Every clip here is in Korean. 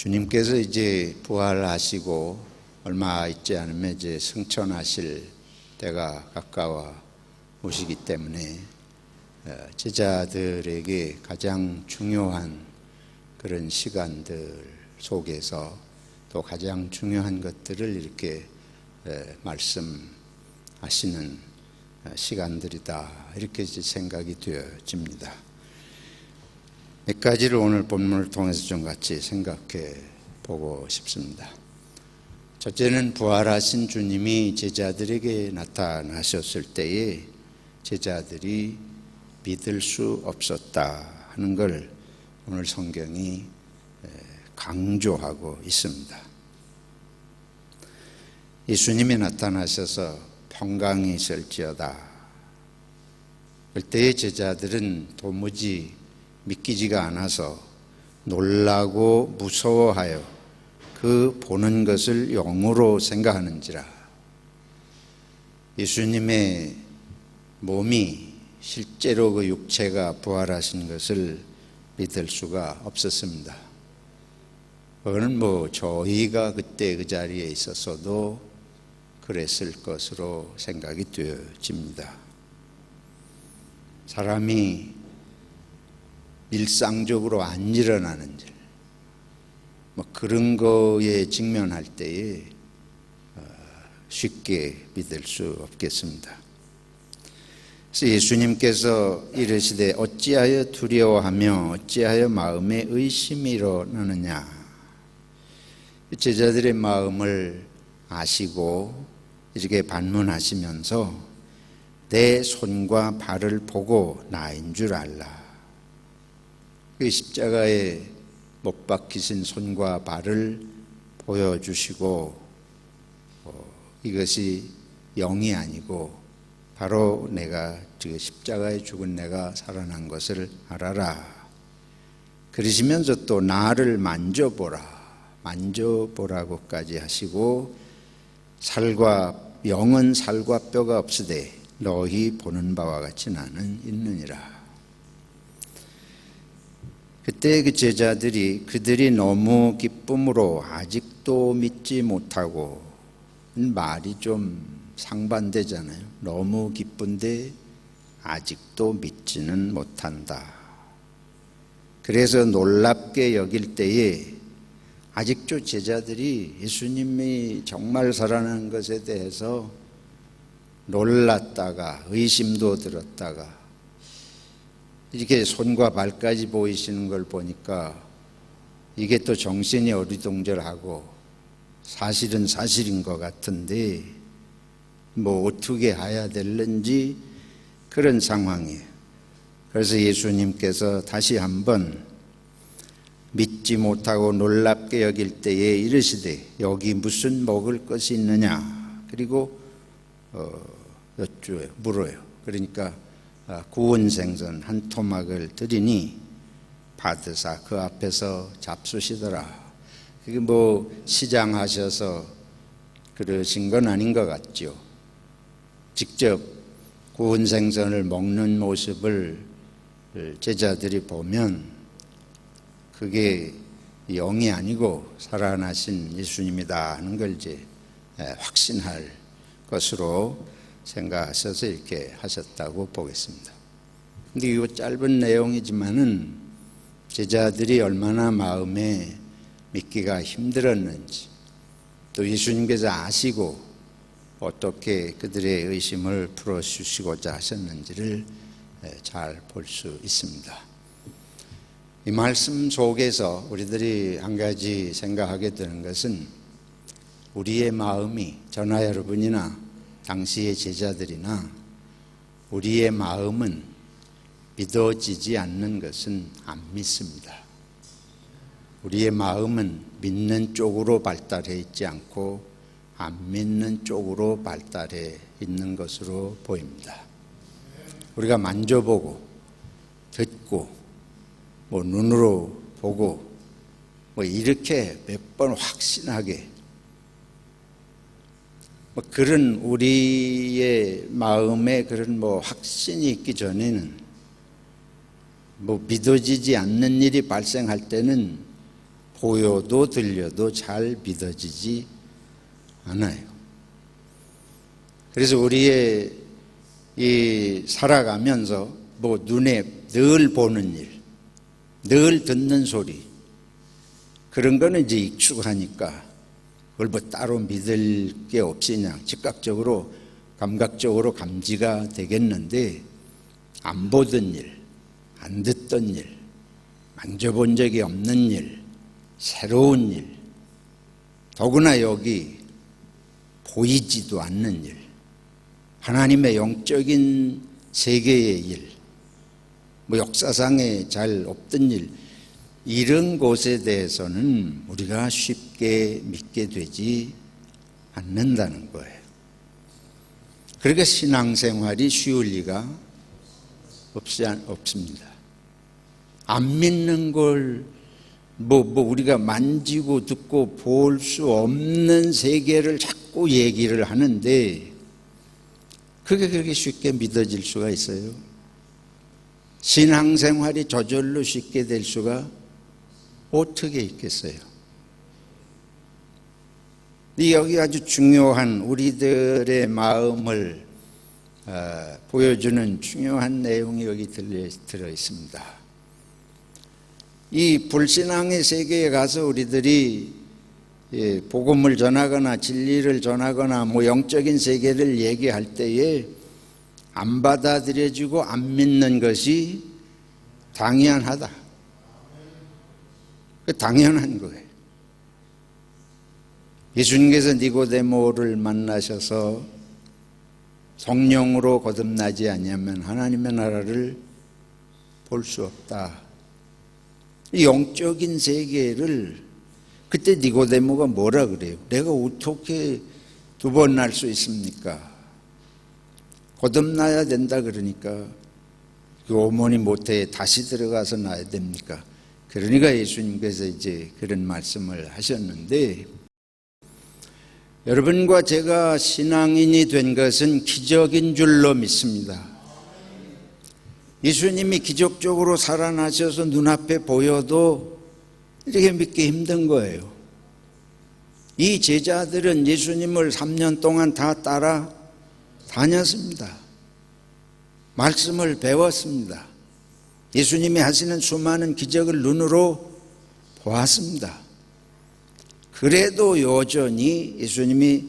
주님께서 이제 부활하시고 얼마 있지 않으면 이제 승천하실 때가 가까워 오시기 때문에 제자들에게 가장 중요한 그런 시간들 속에서 또 가장 중요한 것들을 이렇게 말씀하시는 시간들이다, 이렇게 생각이 되어집니다. 몇 가지를 오늘 본문을 통해서 좀 같이 생각해 보고 싶습니다. 첫째는 부활하신 주님이 제자들에게 나타나셨을 때에 제자들이 믿을 수 없었다 하는 걸 오늘 성경이 강조하고 있습니다. 예수님이 나타나셔서 평강이 있을지어다. 그때의 제자들은 도무지 믿기지가 않아서 놀라고 무서워하여 그 보는 것을 영으로 생각하는지라. 예수님의 몸이 실제로 그 육체가 부활하신 것을 믿을 수가 없었습니다. 그거는 저희가 그때 그 자리에 있었어도 그랬을 것으로 생각이 되어집니다. 사람이 일상적으로 안 일어나는 일, 그런 거에 직면할 때에 쉽게 믿을 수 없겠습니다. 그래서 예수님께서 이르시되 어찌하여 두려워하며 어찌하여 마음에 의심이 일어나느냐. 제자들의 마음을 아시고 이렇게 반문하시면서 내 손과 발을 보고 나인 줄 알라. 그 십자가에 못 박히신 손과 발을 보여주시고 이것이 영이 아니고 바로 내가 십자가에 죽은 내가 살아난 것을 알아라. 그러시면서 또 나를 만져보라고까지 하시고 영은 살과 뼈가 없으되 너희 보는 바와 같이 나는 있느니라. 그때 그 제자들이 그들이 너무 기쁨으로 아직도 믿지 못하고, 말이 좀 상반되잖아요. 너무 기쁜데 아직도 믿지는 못한다. 그래서 놀랍게 여길 때에 아직도 제자들이 예수님이 정말 살아난 것에 대해서 놀랐다가 의심도 들었다가 이렇게 손과 발까지 보이시는 걸 보니까 이게 또 정신이 어리둥절하고 사실은 사실인 것 같은데 어떻게 해야 될는지 그런 상황이에요. 그래서 예수님께서 다시 한번 믿지 못하고 놀랍게 여길 때에 이르시되 여기 무슨 먹을 것이 있느냐. 그리고 물어요. 그러니까 구운 생선 한 토막을 드리니 받으사 그 앞에서 잡수시더라. 그게 시장하셔서 그러신 건 아닌 것 같죠. 직접 구운 생선을 먹는 모습을 제자들이 보면 그게 영이 아니고 살아나신 예수님이다 하는 걸 이제 확신할 것으로 생각하셔서 이렇게 하셨다고 보겠습니다. 근데 이 짧은 내용이지만은 제자들이 얼마나 마음에 믿기가 힘들었는지, 또 예수님께서 아시고 어떻게 그들의 의심을 풀어주시고자 하셨는지를 잘 볼 수 있습니다. 이 말씀 속에서 우리들이 한 가지 생각하게 되는 것은 우리의 마음이, 저나 여러분이나 당시의 제자들이나 우리의 마음은 믿어지지 않는 것은 안 믿습니다. 우리의 마음은 믿는 쪽으로 발달해 있지 않고 안 믿는 쪽으로 발달해 있는 것으로 보입니다. 우리가 만져보고 듣고 눈으로 보고 이렇게 몇 번 확신하게 그런 우리의 마음에 그런 확신이 있기 전에는 믿어지지 않는 일이 발생할 때는 보여도 들려도 잘 믿어지지 않아요. 그래서 우리의 이 살아가면서 뭐 눈에 늘 보는 일, 늘 듣는 소리, 그런 거는 이제 익숙하니까 그걸 뭐 따로 믿을 게 없이 그냥 즉각적으로 감각적으로 감지가 되겠는데, 안 보던 일, 안 듣던 일, 만져본 적이 없는 일, 새로운 일, 더구나 여기 보이지도 않는 일, 하나님의 영적인 세계의 일, 뭐 역사상에 잘 없던 일, 이런 것에 대해서는 우리가 쉽게 믿게 되지 않는다는 거예요. 그러니까 신앙생활이 쉬울 리가 없습니다. 안 믿는 걸 우리가 만지고 듣고 볼 수 없는 세계를 자꾸 얘기를 하는데, 그게 그렇게 쉽게 믿어질 수가 있어요? 신앙생활이 저절로 쉽게 될 수가 어떻게 있겠어요? 여기 아주 중요한 우리들의 마음을 보여주는 중요한 내용이 여기 들어 있습니다. 이 불신앙의 세계에 가서 우리들이 복음을 전하거나 진리를 전하거나 뭐 영적인 세계를 얘기할 때에 안 받아들여지고 안 믿는 것이 당연하다. 당연한 거예요. 예수님께서 니고데모를 만나셔서 성령으로 거듭나지 아니하면 하나님의 나라를 볼 수 없다. 이 영적인 세계를 그때 니고데모가 뭐라 그래요? 내가 어떻게 두 번 날 수 있습니까? 거듭나야 된다 그러니까 그 어머니 모태에 다시 들어가서 나야 됩니까? 그러니까 예수님께서 이제 그런 말씀을 하셨는데, 여러분과 제가 신앙인이 된 것은 기적인 줄로 믿습니다. 예수님이 기적적으로 살아나셔서 눈앞에 보여도 이렇게 믿기 힘든 거예요. 이 제자들은 예수님을 3년 동안 다 따라 다녔습니다. 말씀을 배웠습니다. 예수님이 하시는 수많은 기적을 눈으로 보았습니다. 그래도 여전히 예수님이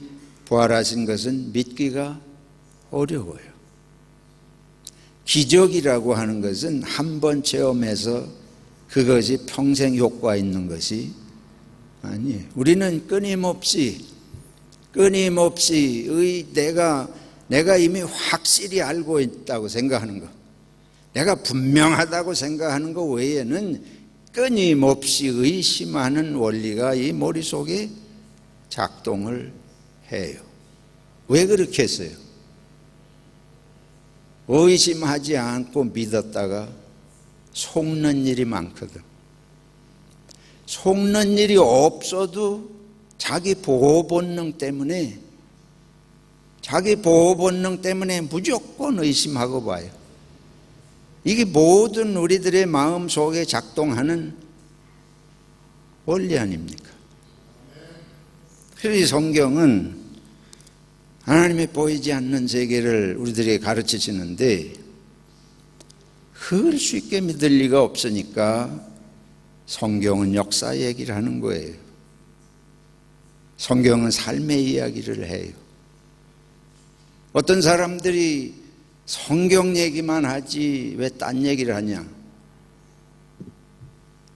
부활하신 것은 믿기가 어려워요. 기적이라고 하는 것은 한 번 체험해서 그것이 평생 효과 있는 것이 아니에요. 우리는 끊임없이 내가 이미 확실히 알고 있다고 생각하는 것, 내가 분명하다고 생각하는 것 외에는 끊임없이 의심하는 원리가 이 머릿속에 작동을 해요. 왜 그렇게 했어요? 의심하지 않고 믿었다가 속는 일이 많거든. 속는 일이 없어도 자기 보호 본능 때문에 무조건 의심하고 봐요. 이게 모든 우리들의 마음 속에 작동하는 원리 아닙니까? 그래서 성경은 하나님의 보이지 않는 세계를 우리들에게 가르치시는데, 그걸 쉽게 믿을 리가 없으니까 성경은 역사 얘기를 하는 거예요. 성경은 삶의 이야기를 해요. 어떤 사람들이 성경 얘기만 하지 왜 딴 얘기를 하냐?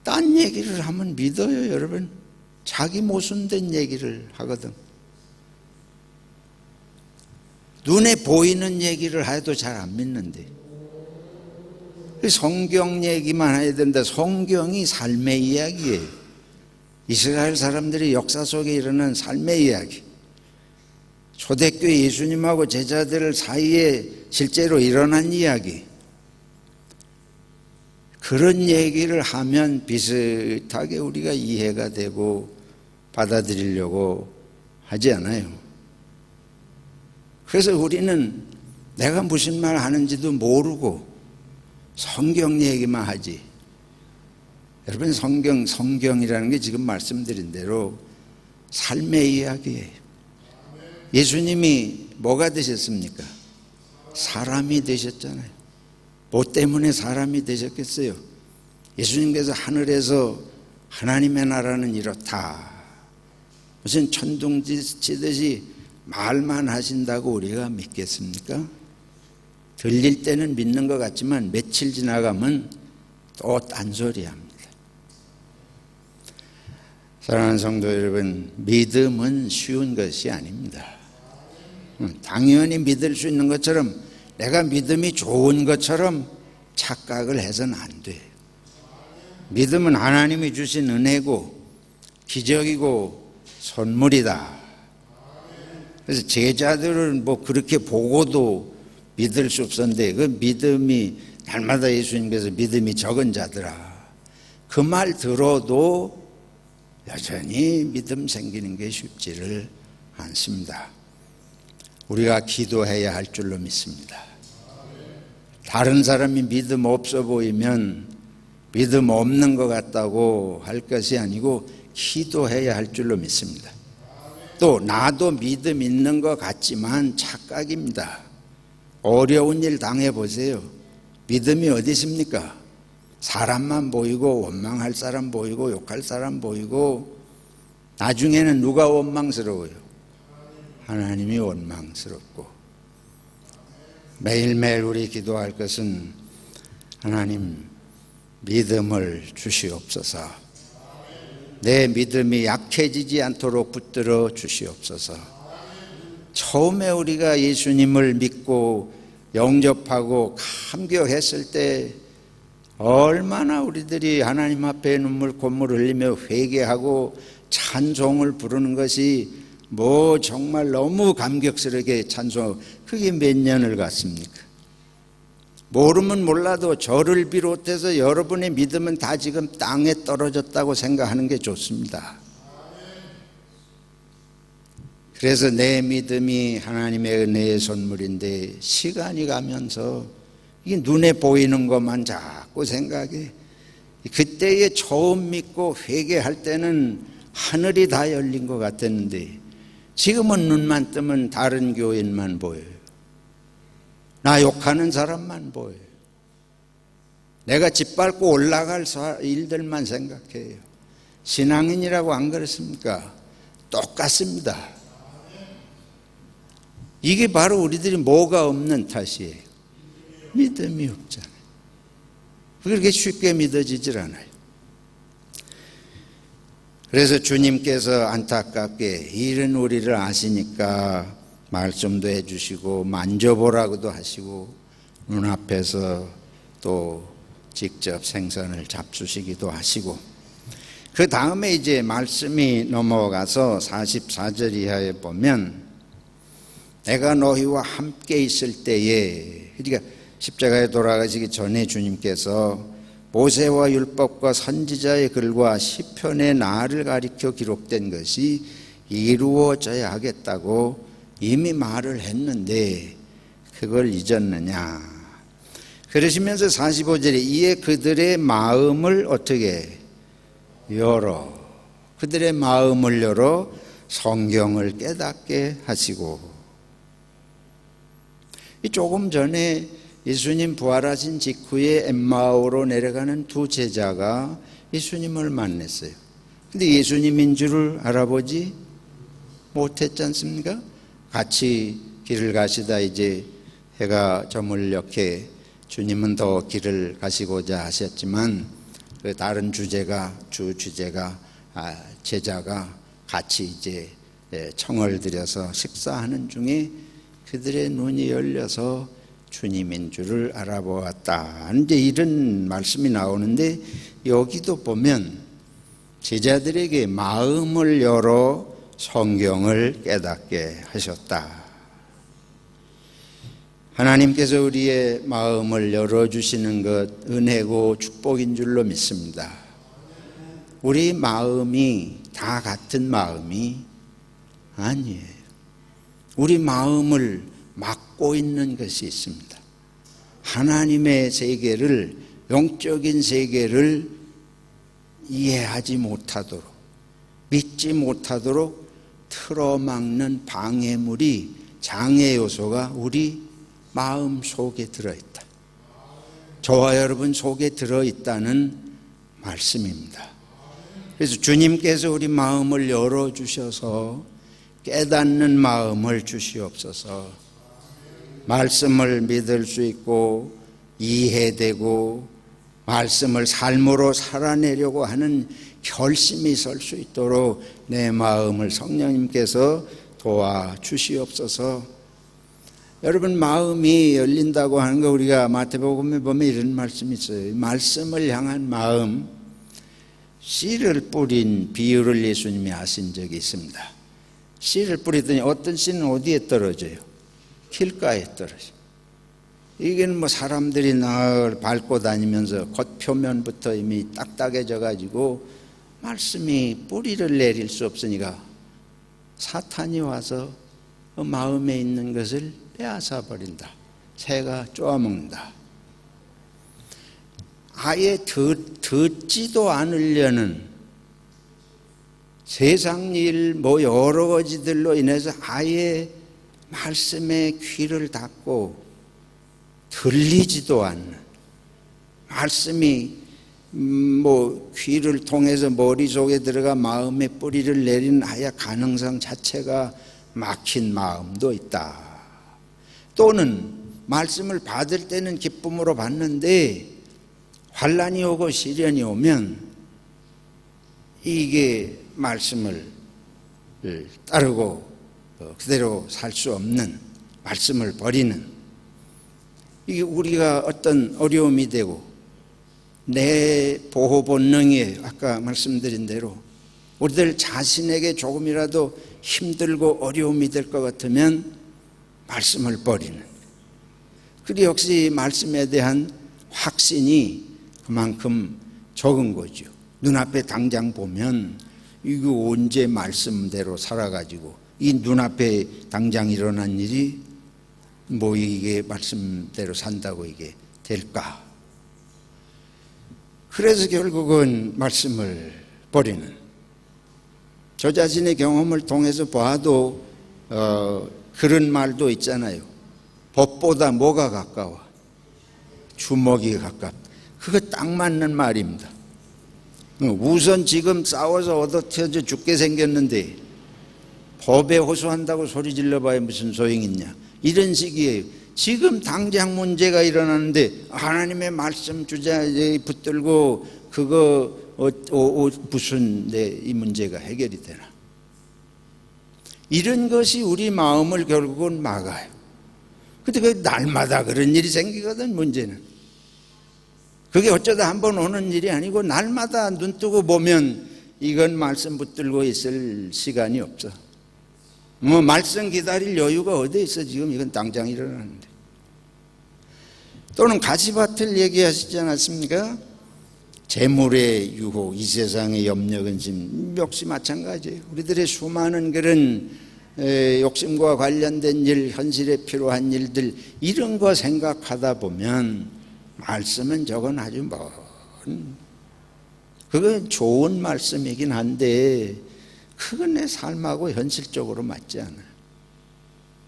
딴 얘기를 하면 믿어요, 여러분. 자기 모순된 얘기를 하거든. 눈에 보이는 얘기를 해도 잘 안 믿는데, 성경 얘기만 해야 된다. 성경이 삶의 이야기예요. 이스라엘 사람들이 역사 속에 일어난 삶의 이야기, 초대교회 예수님하고 제자들 사이에 실제로 일어난 이야기, 그런 얘기를 하면 비슷하게 우리가 이해가 되고 받아들이려고 하지 않아요. 그래서 우리는 내가 무슨 말 하는지도 모르고 성경 얘기만 하지. 여러분, 성경이라는 게 지금 말씀드린 대로 삶의 이야기예요. 예수님이 뭐가 되셨습니까? 사람이 되셨잖아요. 뭐 때문에 사람이 되셨겠어요? 예수님께서 하늘에서 하나님의 나라는 이렇다, 무슨 천둥 치듯이 말만 하신다고 우리가 믿겠습니까? 들릴 때는 믿는 것 같지만 며칠 지나가면 또 딴소리 합니다. 사랑하는 성도 여러분, 믿음은 쉬운 것이 아닙니다. 당연히 믿을 수 있는 것처럼, 내가 믿음이 좋은 것처럼 착각을 해서는 안 돼요. 믿음은 하나님이 주신 은혜고 기적이고 선물이다. 그래서 제자들은 뭐 그렇게 보고도 믿을 수 없었는데, 그 믿음이, 날마다 예수님께서 믿음이 적은 자들아, 그 말 들어도 여전히 믿음 생기는 게 쉽지를 않습니다. 우리가 기도해야 할 줄로 믿습니다. 다른 사람이 믿음 없어 보이면 믿음 없는 것 같다고 할 것이 아니고 기도해야 할 줄로 믿습니다. 또 나도 믿음 있는 것 같지만 착각입니다. 어려운 일 당해보세요. 믿음이 어디 있습니까? 사람만 보이고 원망할 사람 보이고 욕할 사람 보이고, 나중에는 누가 원망스러워요? 하나님이 원망스럽고. 매일매일 우리 기도할 것은, 하나님 믿음을 주시옵소서. 내 믿음이 약해지지 않도록 붙들어 주시옵소서. 처음에 우리가 예수님을 믿고 영접하고 감격했을 때 얼마나 우리들이 하나님 앞에 콧물 흘리며 회개하고 찬송을 부르는 것이 뭐 정말 너무 감격스럽게 찬송하고, 그게 몇 년을 갔습니까? 모르면 몰라도 저를 비롯해서 여러분의 믿음은 다 지금 땅에 떨어졌다고 생각하는 게 좋습니다. 그래서 내 믿음이 하나님의 은혜의 선물인데, 시간이 가면서 이게 눈에 보이는 것만 자꾸 생각해. 그때에 처음 믿고 회개할 때는 하늘이 다 열린 것 같았는데, 지금은 눈만 뜨면 다른 교인만 보여요. 나 욕하는 사람만 보여요. 내가 짓밟고 올라갈 일들만 생각해요. 신앙인이라고 안 그렇습니까? 똑같습니다. 이게 바로 우리들이 뭐가 없는 탓이에요. 믿음이 없잖아요. 그렇게 쉽게 믿어지질 않아요. 그래서 주님께서 안타깝게 이런 우리를 아시니까 말씀도 해주시고 만져보라고도 하시고 눈앞에서 또 직접 생선을 잡수시기도 하시고, 그 다음에 이제 말씀이 넘어가서 44절 이하에 보면, 내가 너희와 함께 있을 때에, 그러니까 십자가에 돌아가시기 전에 주님께서 모세와 율법과 선지자의 글과 시편의 나를 가리켜 기록된 것이 이루어져야 하겠다고 이미 말을 했는데 그걸 잊었느냐. 그러시면서 45절에 이에 그들의 마음을 어떻게 열어, 그들의 마음을 열어 성경을 깨닫게 하시고, 조금 전에 예수님 부활하신 직후에 엠마오로 내려가는 두 제자가 예수님을 만났어요. 근데 예수님인 줄을 알아보지 못했지 않습니까? 같이 길을 가시다 이제 해가 저물녘에 주님은 더 길을 가시고자 하셨지만, 그 다른 제자가 같이 이제 청을 들여서 식사하는 중에 그들의 눈이 열려서 주님인 줄을 알아보았다. 이제 이런 말씀이 나오는데, 여기도 보면 제자들에게 마음을 열어 성경을 깨닫게 하셨다. 하나님께서 우리의 마음을 열어주시는 것 은혜고 축복인 줄로 믿습니다. 우리 마음이 다 같은 마음이 아니에요. 우리 마음을 막고 있는 것이 있습니다. 하나님의 세계를, 영적인 세계를 이해하지 못하도록, 믿지 못하도록 틀어막는 방해물이, 장애 요소가 우리 마음 속에 들어있다. 저와 여러분 속에 들어있다는 말씀입니다. 그래서 주님께서 우리 마음을 열어주셔서 깨닫는 마음을 주시옵소서. 말씀을 믿을 수 있고 이해되고 말씀을 삶으로 살아내려고 하는 결심이 설 수 있도록 내 마음을 성령님께서 도와주시옵소서. 여러분, 마음이 열린다고 하는 거 우리가 마태복음에 보면 이런 말씀이 있어요. 말씀을 향한 마음, 씨를 뿌린 비유를 예수님이 하신 적이 있습니다. 씨를 뿌리더니 어떤 씨는 어디에 떨어져요? 길가에 떨어져요. 이게는 뭐 사람들이 늘 밟고 다니면서 겉표면부터 이미 딱딱해져 가지고 말씀이 뿌리를 내릴 수 없으니까 사탄이 와서 그 마음에 있는 것을 빼앗아 버린다. 새가 쪼아먹는다. 아예 듣지도 않으려는 세상 일 뭐 여러 가지들로 인해서 아예 말씀에 귀를 닫고 들리지도 않는, 말씀이 뭐 귀를 통해서 머릿속에 들어가 마음에 뿌리를 내리는 아예 가능성 자체가 막힌 마음도 있다. 또는 말씀을 받을 때는 기쁨으로 받는데 환난이 오고 시련이 오면 이게 말씀을 따르고 그대로 살 수 없는, 말씀을 버리는, 이게 우리가 어떤 어려움이 되고 내 보호 본능에 아까 말씀드린 대로 우리들 자신에게 조금이라도 힘들고 어려움이 될 것 같으면 말씀을 버리는, 그리고 역시 말씀에 대한 확신이 그만큼 적은 거죠. 눈앞에 당장 보면 이거 언제 말씀대로 살아가지고 이 눈앞에 당장 일어난 일이 뭐 이게 말씀대로 산다고 이게 될까? 그래서 결국은 말씀을 버리는, 저 자신의 경험을 통해서 봐도 그런 말도 있잖아요. 법보다 뭐가 가까워? 주먹이 가깝다. 그거 딱 맞는 말입니다. 우선 지금 싸워서 얻어터져 죽게 생겼는데 법에 호소한다고 소리 질러봐야 무슨 소용이 있냐, 이런 식이에요. 지금 당장 문제가 일어나는데 하나님의 말씀 주자에 붙들고 그거 무슨 이 문제가 해결이 되나? 이런 것이 우리 마음을 결국은 막아요. 근데 그 날마다 그런 일이 생기거든. 문제는 그게 어쩌다 한번 오는 일이 아니고 날마다 눈 뜨고 보면 이건 말씀 붙들고 있을 시간이 없어. 뭐 말씀 기다릴 여유가 어디 있어. 지금 이건 당장 일어나는데. 또는 가시밭을 얘기하시지 않았습니까? 재물의 유혹, 이 세상의 염려, 근심 역시 마찬가지예요. 우리들의 수많은 그런 욕심과 관련된 일, 현실에 필요한 일들, 이런 거 생각하다 보면 말씀은 저건 아주 먼, 그건 좋은 말씀이긴 한데 그건 내 삶하고 현실적으로 맞지 않아요.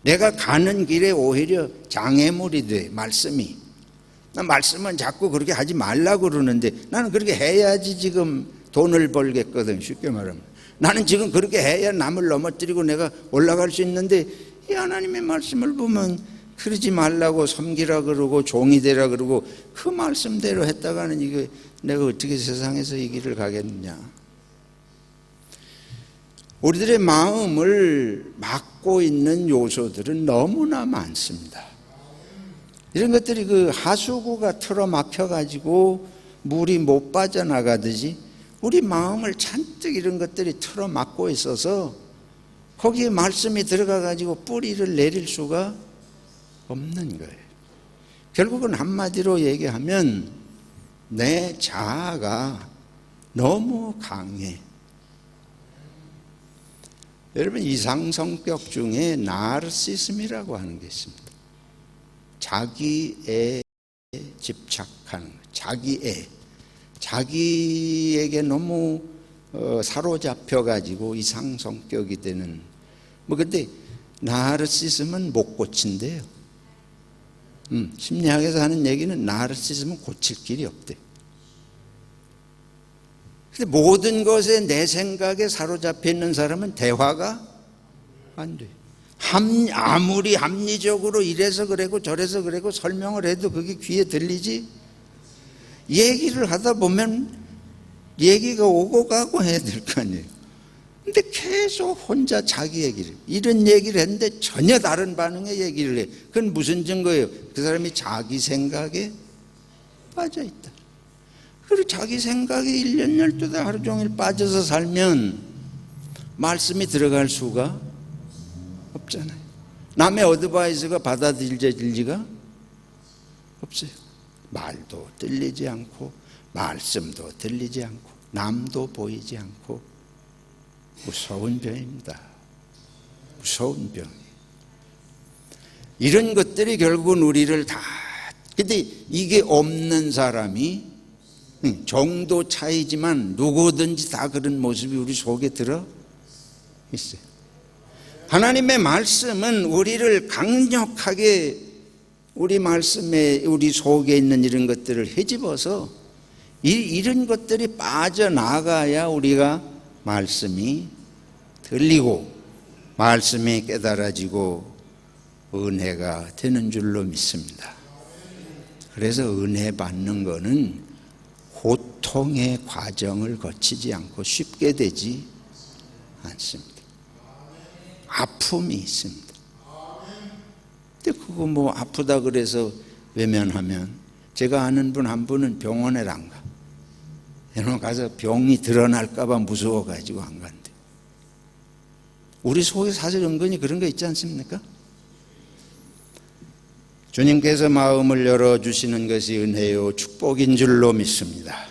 내가 가는 길에 오히려 장애물이 돼. 말씀이, 나 말씀은 자꾸 그렇게 하지 말라고 그러는데 나는 그렇게 해야지 지금 돈을 벌겠거든. 쉽게 말하면 나는 지금 그렇게 해야 남을 넘어뜨리고 내가 올라갈 수 있는데, 이 하나님의 말씀을 보면 그러지 말라고 섬기라 그러고 종이 되라 그러고 그 말씀대로 했다가는 이거 내가 어떻게 세상에서 이 길을 가겠느냐. 우리들의 마음을 막고 있는 요소들은 너무나 많습니다. 이런 것들이 그 하수구가 틀어막혀 가지고 물이 못 빠져나가듯이 우리 마음을 잔뜩 이런 것들이 틀어막고 있어서 거기에 말씀이 들어가 가지고 뿌리를 내릴 수가 없는 거예요. 결국은 한마디로 얘기하면 내 자아가 너무 강해. 여러분, 이상성격 중에 나르시즘이라고 하는 게 있습니다. 자기에 집착하는 거, 자기애. 자기에게 너무 사로잡혀 가지고 이상 성격이 되는 근데 나르시즘은 못 고친대요. 심리학에서 하는 얘기는 나르시즘은 고칠 길이 없대. 근데 모든 것에 내 생각에 사로잡혀 있는 사람은 대화가 안 돼. 아무리 합리적으로 이래서 그래고 저래서 그래고 설명을 해도 그게 귀에 들리지? 얘기를 하다 보면 얘기가 오고 가고 해야 될 거 아니에요. 근데 계속 혼자 자기 얘기를, 이런 얘기를 했는데 전혀 다른 반응의 얘기를 해. 그건 무슨 증거예요? 그 사람이 자기 생각에 빠져 있다. 그리고 자기 생각에 1년 12달 하루 종일 빠져서 살면 말씀이 들어갈 수가 없잖아요. 남의 어드바이스가 받아들여질 없어요. 말도 들리지 않고 말씀도 들리지 않고 남도 보이지 않고 무서운 병입니다. 무서운 병. 이런 것들이 결국은 우리를 다, 근데 이게 없는 사람이 정도 차이지만 누구든지 다 그런 모습이 우리 속에 들어 있어요. 하나님의 말씀은 우리를 강력하게 우리 말씀에 우리 속에 있는 이런 것들을 헤집어서 이런 것들이 빠져나가야 우리가 말씀이 들리고 말씀이 깨달아지고 은혜가 되는 줄로 믿습니다. 그래서 은혜 받는 것은 고통의 과정을 거치지 않고 쉽게 되지 않습니다. 아픔이 있습니다. 근데 그거 아프다 그래서 외면하면, 제가 아는 분 한 분은 병원에 안 가. 여러분 가서 병이 드러날까봐 무서워가지고 안 간대. 우리 속에 사실 은근히 그런 거 있지 않습니까? 주님께서 마음을 열어주시는 것이 은혜요 축복인 줄로 믿습니다.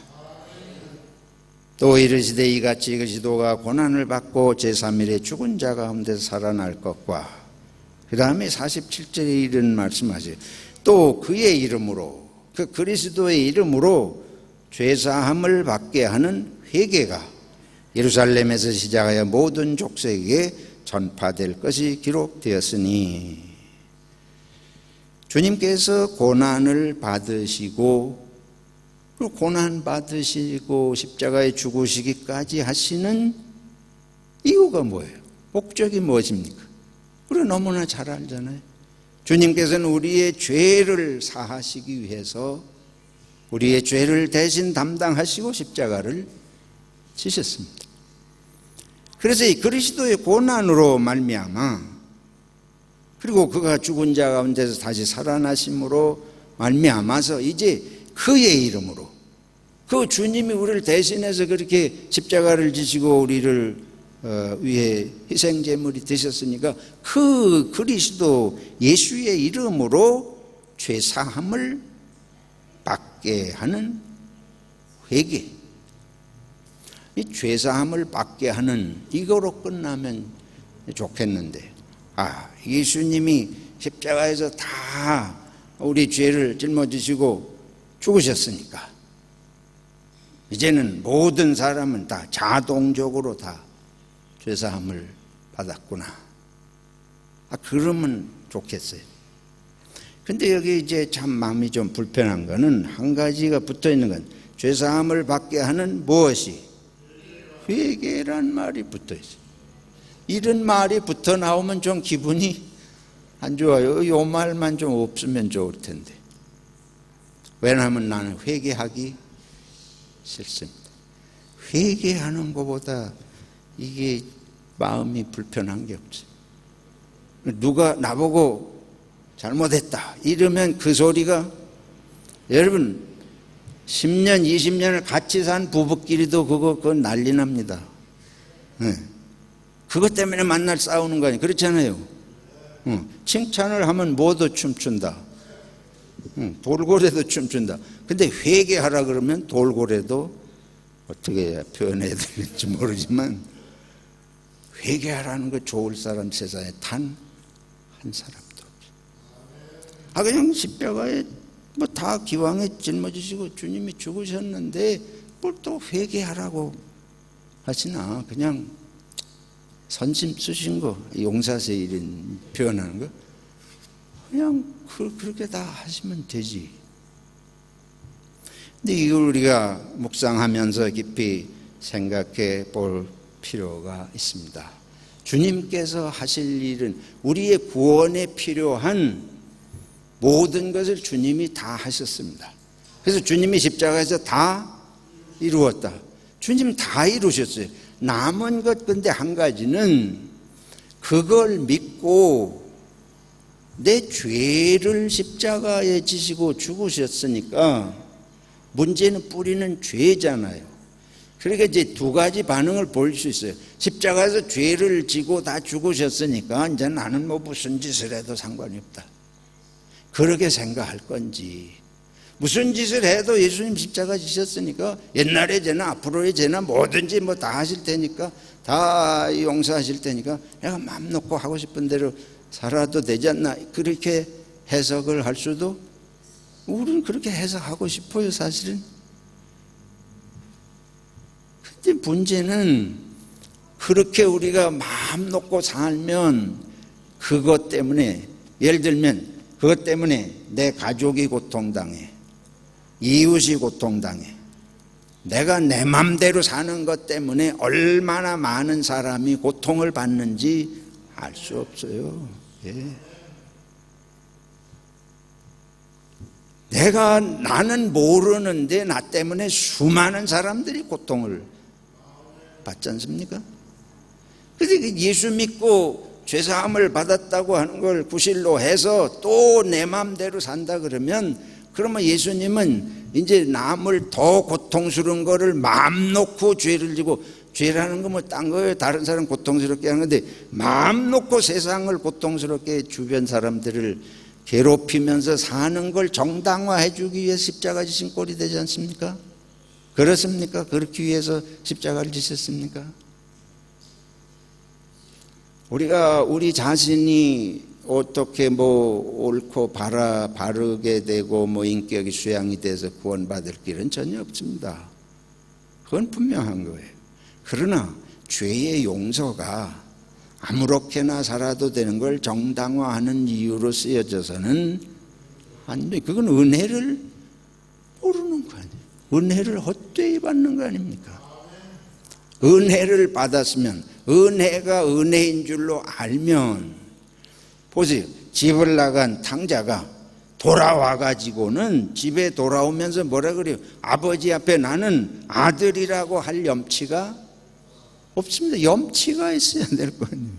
또 이르시되 이같이 그리스도가 고난을 받고 제3일에 죽은 자 가운데서 살아날 것과, 그 다음에 47절에 이런 말씀하세요. 또 그의 이름으로, 그 그리스도의 이름으로 죄사함을 받게 하는 회개가 예루살렘에서 시작하여 모든 족속에게 전파될 것이 기록되었으니, 주님께서 고난을 받으시고 고난 받으시고 십자가에 죽으시기까지 하시는 이유가 뭐예요? 목적이 무엇입니까? 우리 너무나 잘 알잖아요. 주님께서는 우리의 죄를 사하시기 위해서 우리의 죄를 대신 담당하시고 십자가를 지셨습니다. 그래서 이 그리스도의 고난으로 말미암아, 그리고 그가 죽은 자 가운데서 다시 살아나심으로 말미암아서 이제 그의 이름으로, 그 주님이 우리를 대신해서 그렇게 십자가를 지시고 우리를 위해 희생제물이 되셨으니까 그 그리스도 예수의 이름으로 죄사함을 받게 하는 회개, 이 죄사함을 받게 하는 이거로 끝나면 좋겠는데, 예수님이 십자가에서 다 우리 죄를 짊어지시고 죽으셨으니까 이제는 모든 사람은 다 자동적으로 다 죄사함을 받았구나. 그러면 좋겠어요. 근데 여기 이제 참 마음이 좀 불편한 거는 한 가지가 붙어 있는 건, 죄사함을 받게 하는 무엇이? 회개란 말이 붙어 있어요. 이런 말이 붙어 나오면 좀 기분이 안 좋아요. 이 말만 좀 없으면 좋을 텐데. 왜냐하면 나는 회개하기 싫습니다. 회개하는 것보다 이게 마음이 불편한 게 없어요. 누가 나보고 잘못했다 이러면 그 소리가, 여러분 10년 20년을 같이 산 부부끼리도 그거 난리 납니다. 그것 때문에 만날 싸우는 거 아니에요. 그렇잖아요. 칭찬을 하면 뭐도 춤춘다. 돌고래도 춤춘다. 근데 회개하라 그러면 돌고래도 어떻게 표현해야 되는지 모르지만, 회개하라는 거 좋을 사람 세상에 단 한 사람도 없어요. 그냥 십자가에 다 기왕에 짊어지시고 주님이 죽으셨는데 뭘 또 회개하라고 하시나. 그냥 선심 쓰신 거, 용사세일인 표현하는 거, 그냥 그렇게 다 하시면 되지. 근데 이걸 우리가 묵상하면서 깊이 생각해 볼 필요가 있습니다. 주님께서 하실 일은 우리의 구원에 필요한 모든 것을 주님이 다 하셨습니다. 그래서 주님이 십자가에서 다 이루었다. 주님 다 이루셨어요. 남은 것 근데 한 가지는 그걸 믿고 내 죄를 십자가에 지시고 죽으셨으니까 문제는 뿌리는 죄잖아요. 그러니까 이제 두 가지 반응을 볼 수 있어요. 십자가에서 죄를 지고 다 죽으셨으니까 이제 나는 뭐 무슨 짓을 해도 상관이 없다. 그렇게 생각할 건지, 무슨 짓을 해도 예수님 십자가 지셨으니까 옛날의 죄나 앞으로의 죄나 뭐든지 뭐 다 하실 테니까, 다 용서하실 테니까 내가 마음 놓고 하고 싶은 대로 살아도 되지 않나, 그렇게 해석을 할 수도, 우리는 그렇게 해석하고 싶어요 사실은. 근데 문제는 그렇게 우리가 마음 놓고 살면 그것 때문에, 예를 들면 그것 때문에 내 가족이 고통당해, 이웃이 고통당해, 내가 내 맘대로 사는 것 때문에 얼마나 많은 사람이 고통을 받는지 알 수 없어요. 예. 나는 모르는데 나 때문에 수많은 사람들이 고통을 받지 않습니까? 그래서 예수 믿고 죄사함을 받았다고 하는 걸 구실로 해서 또 내 마음대로 산다 그러면 예수님은 이제 남을 더 고통스러운 거를 마음 놓고 죄를 지고, 죄라는 거 뭐 딴 거예요. 다른 사람 고통스럽게 하는 건데, 마음 놓고 세상을 고통스럽게 주변 사람들을 괴롭히면서 사는 걸 정당화해 주기 위해 십자가 지신 꼴이 되지 않습니까? 그렇습니까? 그렇기 위해서 십자가를 지셨습니까? 우리가 우리 자신이 어떻게 옳고 바르게 되고 인격이 수양이 돼서 구원받을 길은 전혀 없습니다. 그건 분명한 거예요. 그러나 죄의 용서가 아무렇게나 살아도 되는 걸 정당화하는 이유로 쓰여져서는 안 돼. 그건 은혜를 모르는 거 아니에요. 은혜를 헛되이 받는 거 아닙니까? 은혜를 받았으면, 은혜가 은혜인 줄로 알면, 보세요. 집을 나간 탕자가 돌아와가지고는 집에 돌아오면서 뭐라 그래요? 아버지 앞에 나는 아들이라고 할 염치가 없습니다. 염치가 있어야 될 거 아니에요.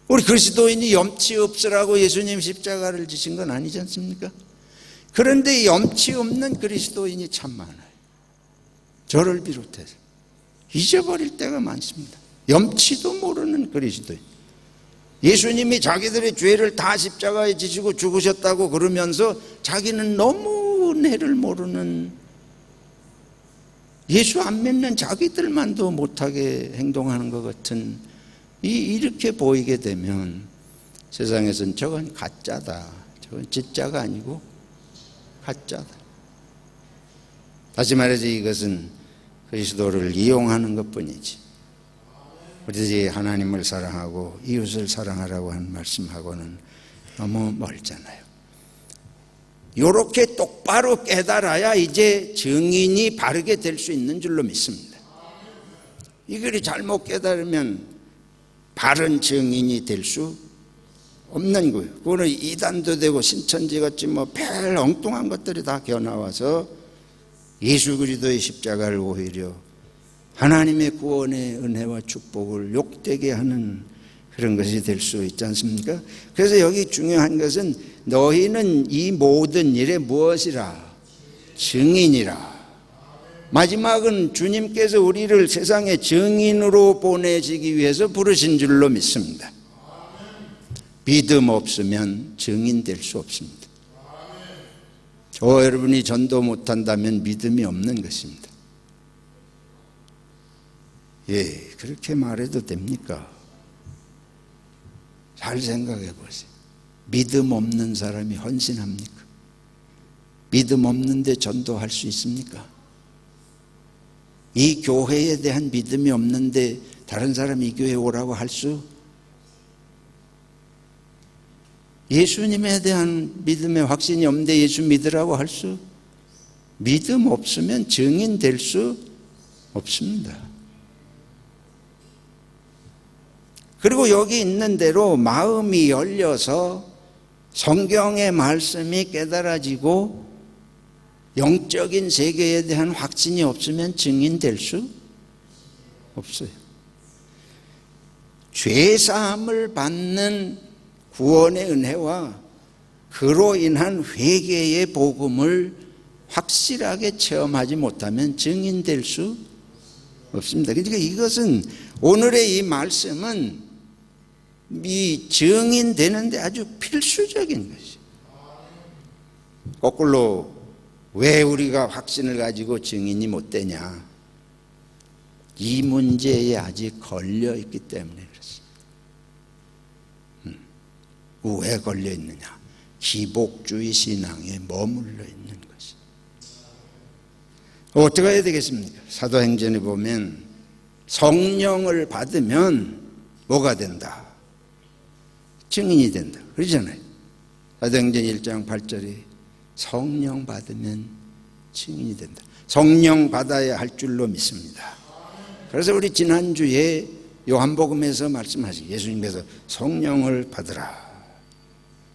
우리 그리스도인이 염치 없으라고 예수님 십자가를 지신 건 아니지 않습니까? 그런데 염치 없는 그리스도인이 참 많아요. 저를 비롯해서 잊어버릴 때가 많습니다. 염치도 모르는 그리스도인. 예수님이 자기들의 죄를 다 십자가에 지시고 죽으셨다고 그러면서 자기는 너무 은혜를 모르는, 예수 안 믿는 자기들만도 못하게 행동하는 것 같은, 이렇게 보이게 되면 세상에서는 저건 가짜다, 저건 진짜가 아니고 가짜다. 다시 말해서 이것은 그리스도를 이용하는 것뿐이지, 우리들이 하나님을 사랑하고 이웃을 사랑하라고 하는 말씀하고는 너무 멀잖아요. 이렇게 똑바로 깨달아야 이제 증인이 바르게 될 수 있는 줄로 믿습니다. 이걸 잘못 깨달으면 바른 증인이 될 수 없는 거예요. 그거는 이단도 되고 신천지같이 별 엉뚱한 것들이 다 겨나와서 예수 그리스도의 십자가를 오히려 하나님의 구원의 은혜와 축복을 욕되게 하는 그런 것이 될 수 있지 않습니까? 그래서 여기 중요한 것은 너희는 이 모든 일에 무엇이라? 증인이라. 마지막은 주님께서 우리를 세상의 증인으로 보내시기 위해서 부르신 줄로 믿습니다. 믿음 없으면 증인 될 수 없습니다. 여러분이 전도 못한다면 믿음이 없는 것입니다. 예, 그렇게 말해도 됩니까? 잘 생각해 보세요. 믿음 없는 사람이 헌신합니까? 믿음 없는데 전도할 수 있습니까? 이 교회에 대한 믿음이 없는데 다른 사람이 이 교회에 오라고 할 수? 예수님에 대한 믿음의 확신이 없는데 예수 믿으라고 할 수? 믿음 없으면 증인될 수 없습니다. 그리고 여기 있는 대로 마음이 열려서 성경의 말씀이 깨달아지고 영적인 세계에 대한 확신이 없으면 증인될 수 없어요. 죄사함을 받는 구원의 은혜와 그로 인한 회개의 복음을 확실하게 체험하지 못하면 증인될 수 없습니다. 그러니까 이것은 오늘의 이 말씀은 이 증인되는데 아주 필수적인 것이에요. 거꾸로 왜 우리가 확신을 가지고 증인이 못 되냐? 이 문제에 아직 걸려 있기 때문에 그렇습니다. 왜 걸려 있느냐? 기복주의 신앙에 머물러 있는 것이. 어떻게 해야 되겠습니까? 사도행전에 보면 성령을 받으면 뭐가 된다? 증인이 된다. 그러잖아요. 사도행전 1장 8절에 성령 받으면 증인이 된다. 성령 받아야 할 줄로 믿습니다. 그래서 우리 지난주에 요한복음에서 말씀하신 예수님께서 성령을 받으라.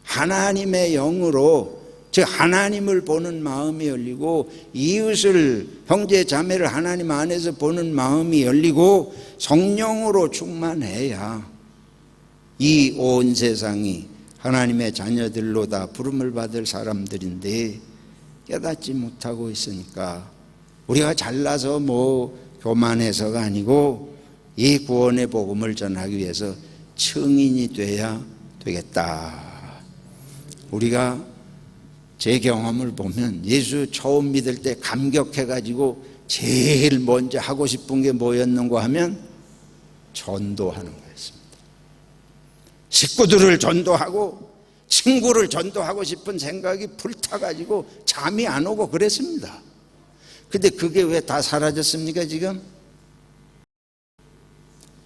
하나님의 영으로, 즉 하나님을 보는 마음이 열리고 이웃을, 형제 자매를 하나님 안에서 보는 마음이 열리고 성령으로 충만해야 이 온 세상이 하나님의 자녀들로 다 부름을 받을 사람들인데 깨닫지 못하고 있으니까 우리가 잘나서 교만해서가 아니고 이 구원의 복음을 전하기 위해서 증인이 돼야 되겠다. 우리가 제 경험을 보면 예수 처음 믿을 때 감격해가지고 제일 먼저 하고 싶은 게 뭐였는가 하면 전도하는 거였습니다. 식구들을 전도하고 친구를 전도하고 싶은 생각이 불타가지고 잠이 안 오고 그랬습니다. 근데 그게 왜 다 사라졌습니까 지금?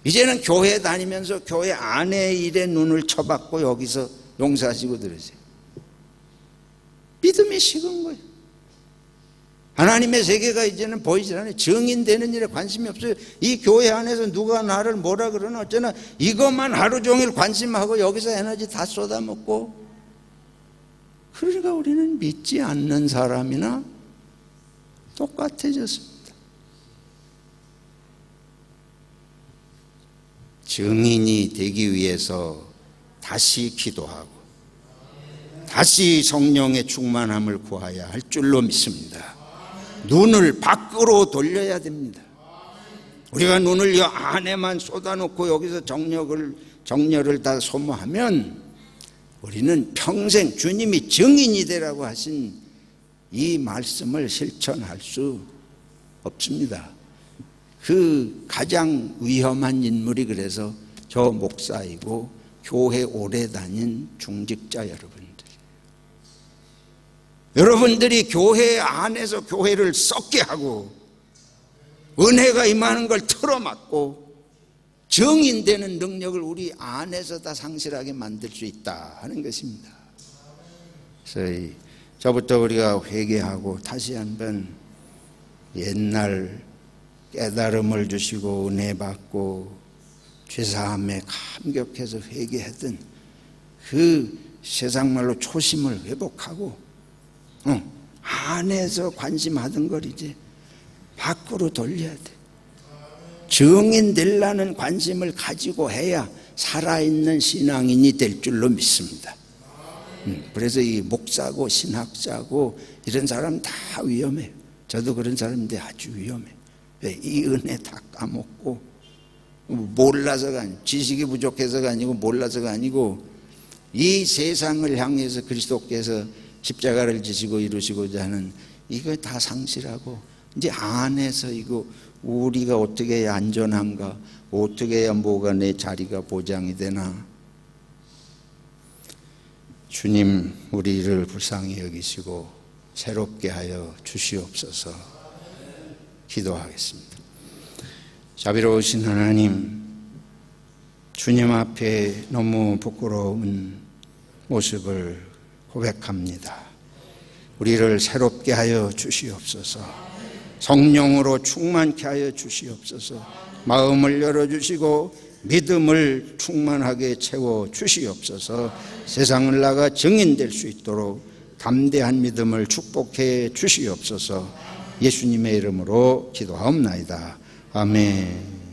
이제는 교회 다니면서 교회 안의 일에 눈을 쳐박고 여기서 용서하시고 들으세요. 믿음이 식은 거예요. 하나님의 세계가 이제는 보이지 않아요. 증인되는 일에 관심이 없어요. 이 교회 안에서 누가 나를 뭐라 그러나 어쩌나 이것만 하루 종일 관심하고 여기서 에너지 다 쏟아먹고, 그러니까 우리는 믿지 않는 사람이나 똑같아졌습니다. 증인이 되기 위해서 다시 기도하고 다시 성령의 충만함을 구해야 할 줄로 믿습니다. 눈을 밖으로 돌려야 됩니다. 우리가 눈을 이 안에만 쏟아놓고 여기서 정열을 다 소모하면 우리는 평생 주님이 증인이 되라고 하신 이 말씀을 실천할 수 없습니다. 그 가장 위험한 인물이 그래서 저 목사이고 교회 오래 다닌 중직자 여러분들이 교회 안에서 교회를 썩게 하고 은혜가 임하는 걸 틀어막고 증인되는 능력을 우리 안에서 다 상실하게 만들 수 있다 하는 것입니다. 그래서 저부터 우리가 회개하고 다시 한번 옛날 깨달음을 주시고 은혜 받고 죄사함에 감격해서 회개했던 그 세상말로 초심을 회복하고 안에서 관심하던 걸 이제 밖으로 돌려야 돼. 증인되려는 관심을 가지고 해야 살아있는 신앙인이 될 줄로 믿습니다. 그래서 이 목사고 신학자고 이런 사람 다 위험해요. 저도 그런 사람인데 아주 위험해요. 이 은혜 다 까먹고 몰라서가 아니고, 지식이 부족해서가 아니고 몰라서가 아니고, 이 세상을 향해서 그리스도께서 십자가를 지시고 이루시고자 하는 이거 다 상실하고 이제 안에서 이거 우리가 어떻게 해야 안전한가, 어떻게 해야 뭐가 내 자리가 보장이 되나. 주님 우리를 불쌍히 여기시고 새롭게 하여 주시옵소서. 기도하겠습니다. 자비로우신 하나님, 주님 앞에 너무 부끄러운 모습을 고백합니다. 우리를 새롭게 하여 주시옵소서. 성령으로 충만케 하여 주시옵소서. 마음을 열어주시고 믿음을 충만하게 채워 주시옵소서. 세상을 나가 증인될 수 있도록 담대한 믿음을 축복해 주시옵소서. 예수님의 이름으로 기도하옵나이다. 아멘.